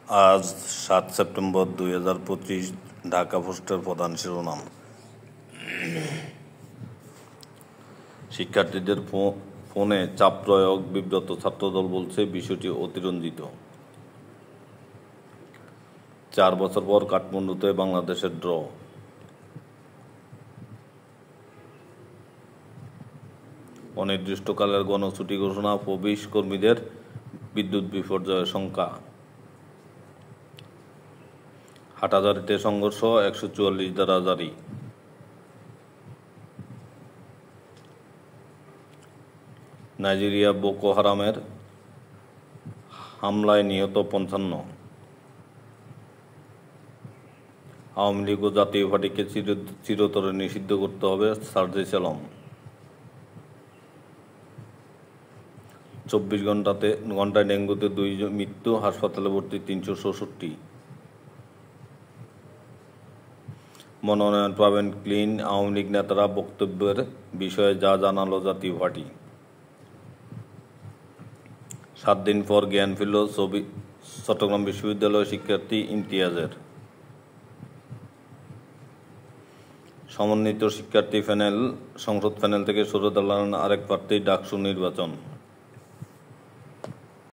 আজ 7 সেপ্টেম্বর 2025। ঢাকা পোস্টের প্রধান শিরোনাম। শিক্ষার্থীদের ফোনে চাপ প্রয়োগ, বিব্রত ছাত্রদল বলছে বিষয়টি অতিরঞ্জিত। 4 বছর পর কাঠমান্ডুতে বাংলাদেশের ড্র। অনির্দিষ্টকালের গণছুটি ঘোষণা, পুলিশ কর্মীদের বিদ্যুৎ বিপর্যয়ের শঙ্কা। হাটহাজারীতে সংঘর্ষ, 144 ধারা জারি। নাইজেরিয়া বোকো হারামের হামলায় নিহত 55। আওয়ামী লীগ ও জাতীয় পার্টিকে চিরতরে নিষিদ্ধ করতে হবে, সার্জিস আলম। 24 ঘন্টায় ডেঙ্গুতে 2 মৃত্যু, হাসপাতালে ভর্তি 366। মনোনয়ন পাবেন ক্লিন, আওয়ামী লীগ নেতারা বক্তব্যের বিষয়ে যা জানালো জাতীয় পার্টি। 7 দিন পর জ্ঞান ফিরল চট্টগ্রাম বিশ্ববিদ্যালয় শিক্ষার্থী ইমতিয়াজের। সমন্বিত শিক্ষার্থী সংসদ প্যানেল থেকে সরে দাঁড়ালেন আরেক প্রার্থী, ডাকসু নির্বাচন।